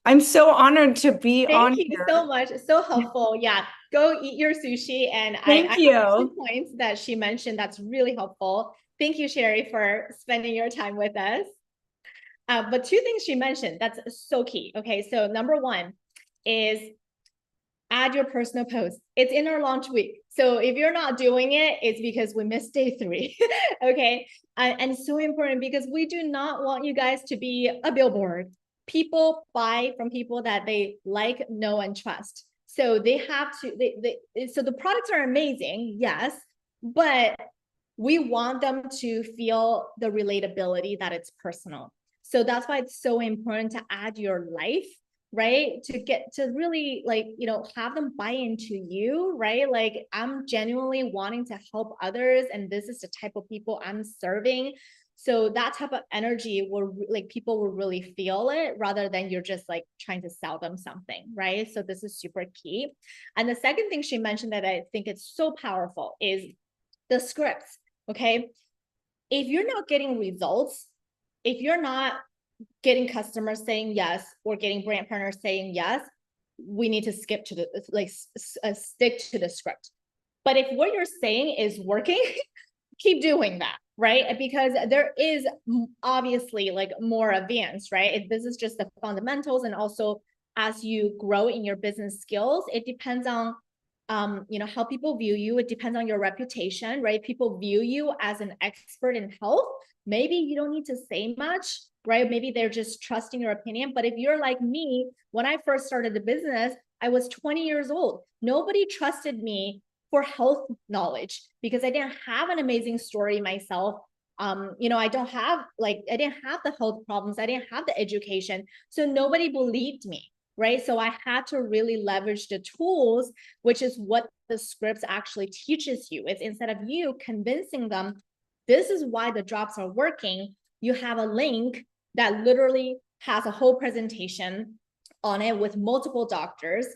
I'm so honored to be on Thank you here. so much. It's so helpful. Yeah, go eat your sushi. And Thank I you. have 2 points that she mentioned that's really helpful. Thank you, Sheri, for spending your time with us. But 2 things she mentioned that's so key. Okay, so number 1 is add your personal post. It's in our launch week. So if you're not doing it, it's because we missed day 3. Okay. And it's so important, because we do not want you guys to be a billboard. People buy from people that they like, know, and trust. So they have to, so the products are amazing. Yes. But we want them to feel the relatability, that it's personal. So that's why it's so important to add your life, right? To get to really, like, have them buy into you, right? Like, I'm genuinely wanting to help others, and this is the type of people I'm serving. So that type of energy will, like, people will really feel it, rather than you're just like trying to sell them something, right? So this is super key. And the second thing she mentioned that I think it's so powerful is the scripts. Okay. If you're not getting results, if you're not getting customers saying yes, or getting brand partners saying yes, we need to skip to stick to the script. But if what you're saying is working, keep doing that, right? Because there is obviously like more advanced, right? This is just the fundamentals. And also, as you grow in your business skills, it depends on how people view you. It depends on your reputation, right? People view you as an expert in health. Maybe you don't need to say much, right? Maybe they're just trusting your opinion. But if you're like me, when I first started the business, I was 20 years old. Nobody trusted me for health knowledge, because I didn't have an amazing story myself. I didn't have the health problems. I didn't have the education. So nobody believed me. Right. So I had to really leverage the tools, which is what the scripts actually teaches you. It's instead of you convincing them, this is why the drops are working, you have a link that literally has a whole presentation on it with multiple doctors,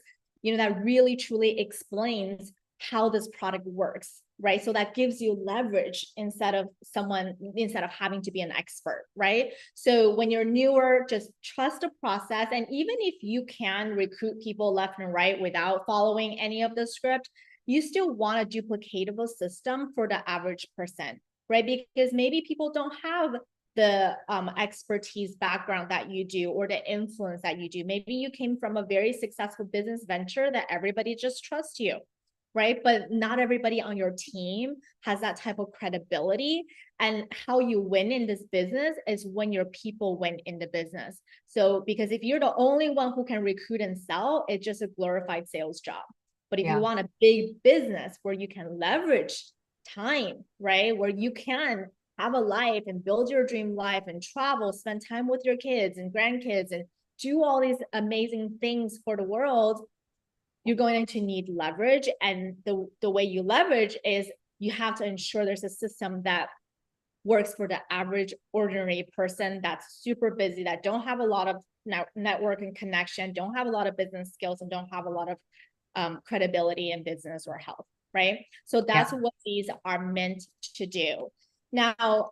you know, that really truly explains how this product works, right? So that gives you leverage instead of having to be an expert, right? So when you're newer, just trust the process. And even if you can recruit people left and right without following any of the script, you still want a duplicatable system for the average person, right? Because maybe people don't have the expertise background that you do, or the influence that you do. Maybe you came from a very successful business venture that everybody just trusts you, right? But not everybody on your team has that type of credibility. And how you win in this business is when your people win in the business. So, because if you're the only one who can recruit and sell, it's just a glorified sales job. But if you want a big business where you can leverage time, right? Where you can have a life and build your dream life and travel, spend time with your kids and grandkids and do all these amazing things for the world, you're going to need leverage. And the way you leverage is you have to ensure there's a system that works for the average ordinary person that's super busy, that don't have a lot of network and connection, don't have a lot of business skills, and don't have a lot of credibility in business or health, right? So that's what these are meant to do. Now,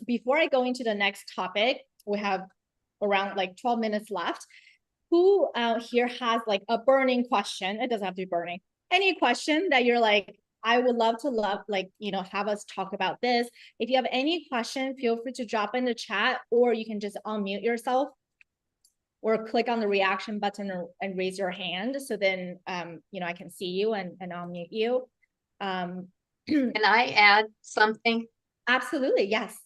before I go into the next topic, we have around like 12 minutes left. Who here has like a burning question? It doesn't have to be burning. Any question that you're like, I would love to like, you know, have us talk about this. If you have any question, feel free to drop in the chat, or you can just unmute yourself or click on the reaction button and raise your hand. So then, you know, I can see you and unmute you. Can I add something? Absolutely, yes.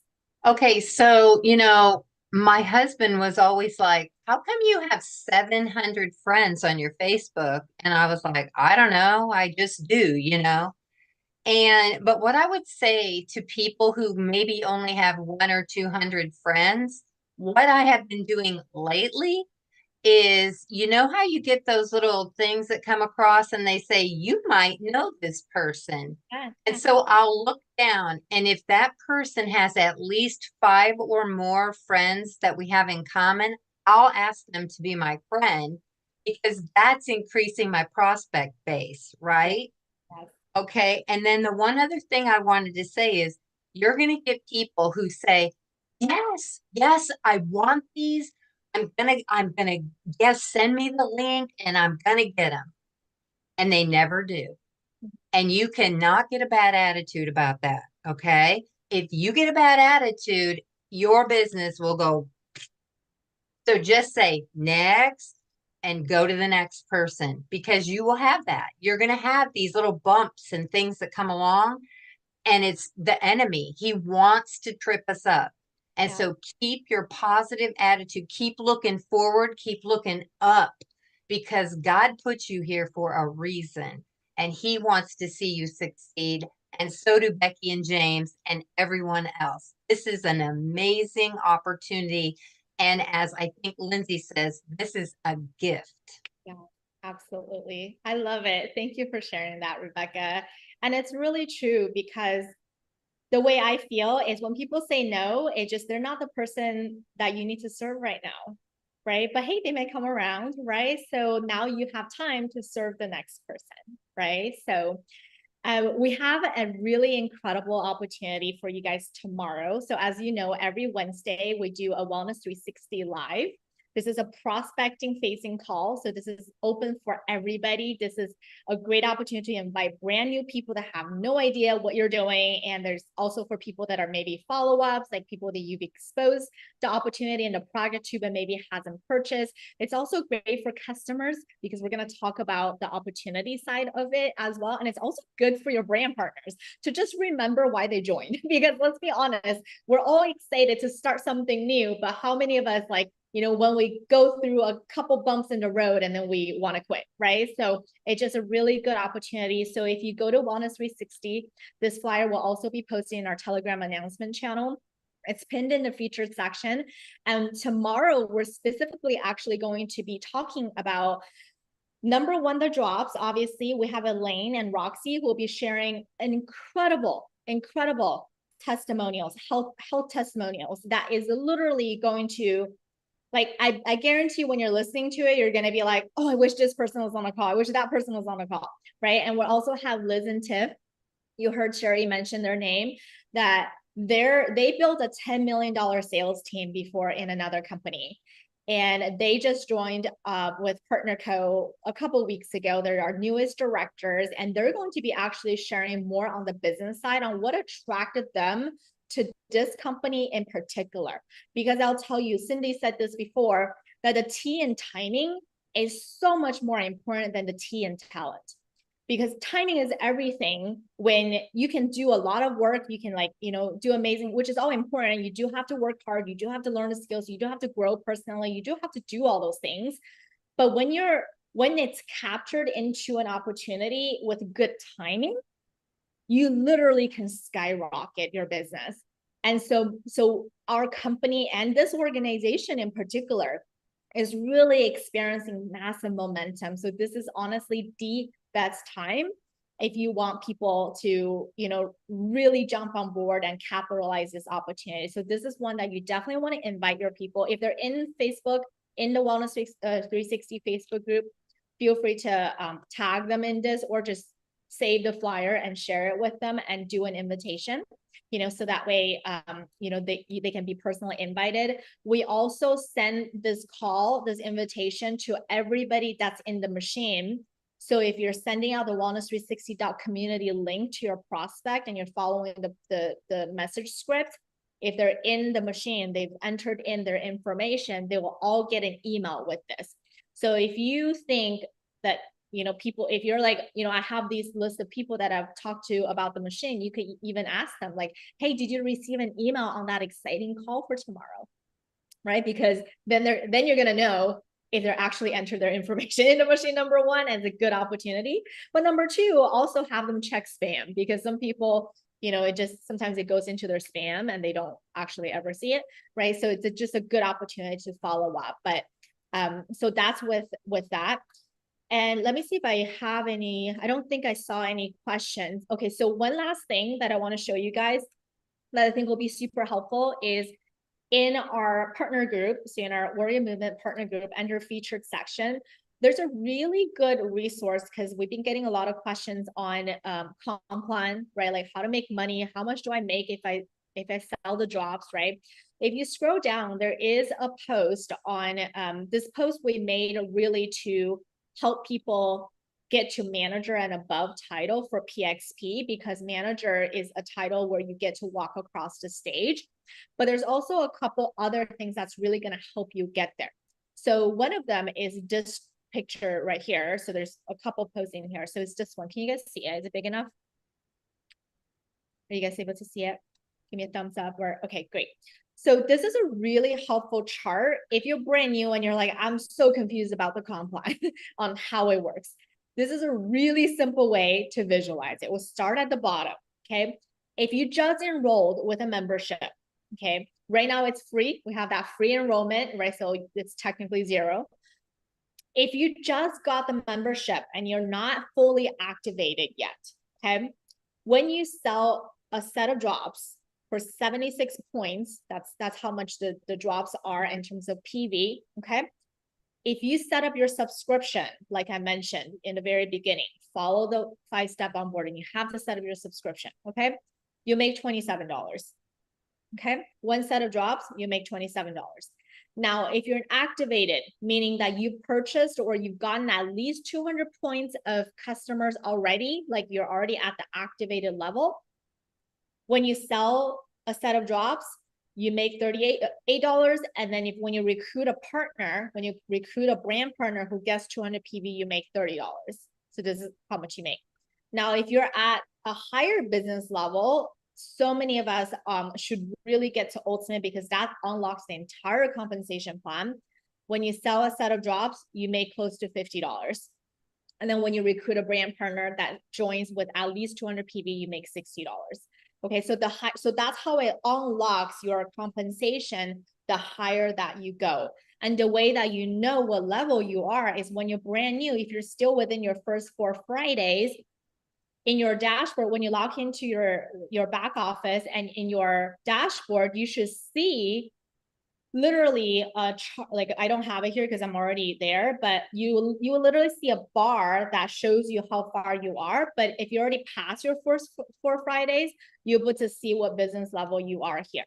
Okay, so, you know, my husband was always like, how come you have 700 friends on your Facebook? And I was like, I don't know, I just do, you know? But what I would say to people who maybe only have 100 or 200 friends, what I have been doing lately is, you know how you get those little things that come across and they say, you might know this person. And so I'll look down, and if that person has at least 5 or more friends that we have in common, I'll ask them to be my friend, because that's increasing my prospect base, right? Yes. Okay. And then the one other thing I wanted to say is, you're going to get people who say, yes, I want these. Yes, send me the link and I'm gonna get them. And they never do. And you cannot get a bad attitude about that. Okay. If you get a bad attitude, your business will go. So just say next and go to the next person, because you will have that. You're going to have these little bumps and things that come along, and it's the enemy. He wants to trip us up. And so keep your positive attitude, keep looking forward, keep looking up, because God put you here for a reason, and he wants to see you succeed. And so do Becky and James and everyone else. This is an amazing opportunity. And as I think Lindsay says, this is a gift. Yeah, absolutely. I love it. Thank you for sharing that, Rebecca. And it's really true, because the way I feel is when people say no, they're not the person that you need to serve right now, right? But hey, they may come around, right? So now you have time to serve the next person, right? So we have a really incredible opportunity for you guys tomorrow. So as you know, every Wednesday we do a Wellness 360 live. This is a prospecting facing call. So this is open for everybody. This is a great opportunity to invite brand new people that have no idea what you're doing. And there's also for people that are maybe follow-ups, like people that you've exposed the opportunity and the project to, but maybe hasn't purchased. It's also great for customers, because we're going to talk about the opportunity side of it as well. And it's also good for your brand partners to just remember why they joined, because let's be honest, we're all excited to start something new, but how many of us, like, you know, when we go through a couple bumps in the road and then we want to quit, right? So it's just a really good opportunity. So if you go to Wellness 360, this flyer will also be posted in our Telegram announcement channel. It's pinned in the featured section. And tomorrow, we're specifically actually going to be talking about, number one, the drops. Obviously, we have Elaine and Roxy who will be sharing an incredible testimonials, health testimonials that is literally going to Like I guarantee when you're listening to it, you're gonna be like, oh, I wish this person was on a call. I wish that person was on a call, right? And we'll also have Liz and Tiff. You heard Sheri mention their name, that they built a $10 million sales team before in another company. And they just joined with Partner Co. a couple weeks ago. They're our newest directors, and they're going to be actually sharing more on the business side on what attracted them to this company in particular. Because I'll tell you, Cindy said this before, that the T in timing is so much more important than the T in talent. Because timing is everything. When you can do a lot of work, you can do amazing, which is all important. You do have to work hard. You do have to learn the skills. You do have to grow personally. You do have to do all those things. But when it's captured into an opportunity with good timing, you literally can skyrocket your business. And so our company and this organization in particular is really experiencing massive momentum. So this is honestly the best time if you want people to, really jump on board and capitalize this opportunity. So this is one that you definitely want to invite your people. If they're in Facebook, in the Wellness 360 Facebook group, feel free to tag them in this, or just save the flyer and share it with them and do an invitation, so that way, they can be personally invited. We also send this invitation to everybody that's in the machine. So if you're sending out the wellness360.community link to your prospect and you're following the message script, if they're in the machine, they've entered in their information, they will all get an email with this. So if you think that, people, if you're like, I have these lists of people that I've talked to about the machine, you could even ask them like, hey, did you receive an email on that exciting call for tomorrow? Right? Because then you're going to know if they're actually entered their information in the machine, number one, as a good opportunity. But number two, also have them check spam, because some people, sometimes it goes into their spam and they don't actually ever see it. Right. So it's just a good opportunity to follow up. But so that's with that. And let me see if I have any. I don't think I saw any questions. Okay, so one last thing that I want to show you guys that I think will be super helpful is in our partner group, so in our Warrior Movement partner group, under featured section, there's a really good resource, because we've been getting a lot of questions on comp plan, right? Like how to make money, how much do I make if I sell the drops, right? If you scroll down, there is a post on this post we made really to help people get to manager and above title for PXP, because manager is a title where you get to walk across the stage. But there's also a couple other things that's really going to help you get there. So one of them is this picture right here. So there's a couple posts in here. So it's this one. Can you guys see it? Is it big enough? Are you guys able to see it? Give me a thumbs up. Okay, great. So this is a really helpful chart. If you're brand new and you're like, I'm so confused about the comp plan on how it works, this is a really simple way to visualize it. We'll start at the bottom, okay? If you just enrolled with a membership, okay, right now it's free. We have that free enrollment, right? So it's technically zero. If you just got the membership and you're not fully activated yet, okay, when you sell a set of drops for 76 points, that's how much the drops are in terms of PV, okay? If you set up your subscription, like I mentioned in the very beginning, follow the 5-step onboarding, you have to set up your subscription, okay? You make $27, okay? One set of drops, you make $27. Now, if you're activated, meaning that you purchased or you've gotten at least 200 points of customers already, like you're already at the activated level, when you sell a set of drops, you make $8. And then when you recruit a partner, when you recruit a brand partner who gets 200 PV, you make $30. So this is how much you make. Now, if you're at a higher business level, so many of us should really get to ultimate, because that unlocks the entire compensation plan. When you sell a set of drops, you make close to $50. And then when you recruit a brand partner that joins with at least 200 PV, you make $60. Okay, so that's how it unlocks your compensation the higher that you go. And the way that you know what level you are is when you're brand new. If you're still within your first 4 Fridays, in your dashboard, when you log into your back office and in your dashboard, you should see literally like I don't have it here because I'm already there, but you will literally see a bar that shows you how far you are. But if you already passed your first 4 Fridays, you're able to see what business level you are here.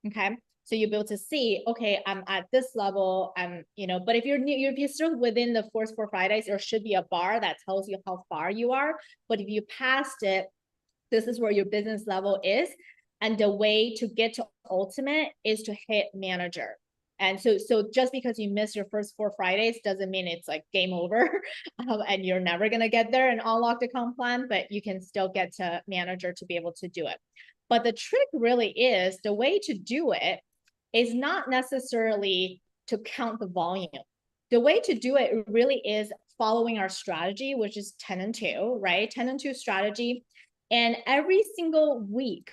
Okay. So you'll be able to see, okay, I'm at this level, but if if you're still within the first 4 Fridays, there should be a bar that tells you how far you are. But if you passed it, this is where your business level is. And the way to get to ultimate is to hit manager. And so just because you miss your first 4 Fridays doesn't mean it's like game over and you're never going to get there and unlock the comp plan, but you can still get to manager to be able to do it. But the trick really is the way to do it is not necessarily to count the volume. The way to do it really is following our strategy, which is 10 and 2, right? 10 and 2 strategy. And every single week,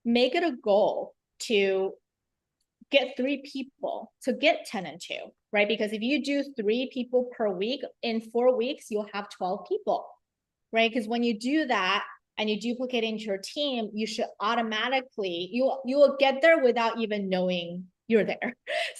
make it a goal to get 3 people to get 10 and 2, right? Because if you do 3 people per week, in 4 weeks, you'll have 12 people, right? Because when you do that and you duplicate into your team, you should automatically, you will get there without even knowing you're there.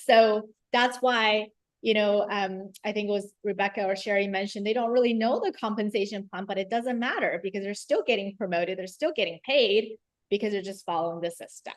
So that's why, I think it was Rebecca or Sheri mentioned, they don't really know the compensation plan, but it doesn't matter because they're still getting promoted. They're still getting paid because they're just following the system.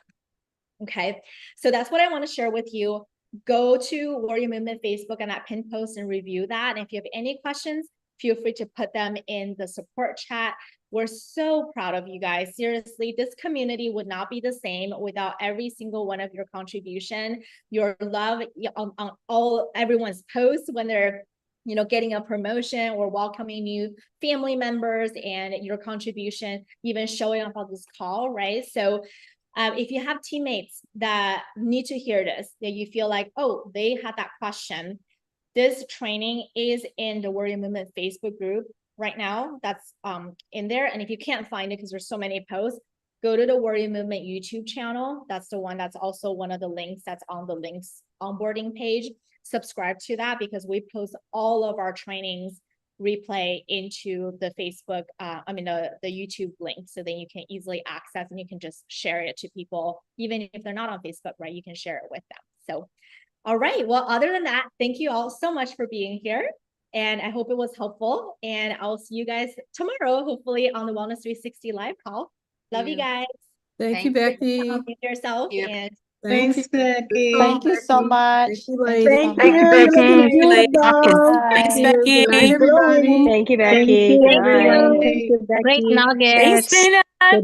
Okay. So that's what I want to share with you. Go to Warrior Movement Facebook and that pin post and review that. And if you have any questions, feel free to put them in the support chat. We're so proud of you guys. Seriously, this community would not be the same without every single one of your contribution, your love on everyone's posts when they're getting a promotion or welcoming new family members, and your contribution even showing up on this call, right? So if you have teammates that need to hear this, that you feel like, oh, they had that question, this training is in the Warrior Movement Facebook group right now. That's in there. And if you can't find it because there's so many posts, go to the Warrior Movement YouTube channel. That's the one that's also one of the links that's on the links onboarding page. Subscribe to that because we post all of our trainings replay into the Facebook, the YouTube link, so then you can easily access and you can just share it to people, even if they're not on Facebook, right? You can share it with them. So, all right. Well, other than that, thank you all so much for being here. And I hope it was helpful. And I'll see you guys tomorrow, hopefully on the Wellness 360 live call. Love you guys. Thank you, Becky. Yourself and Thanks, Becky. Thank you so much. Thank you, ladies. Thank Bye. you, Becky. Bye. Thanks, Becky. Good night, everybody. Thank you, Becky. Thank you, Good night. everyone. Great nuggets. Thanks, Dana.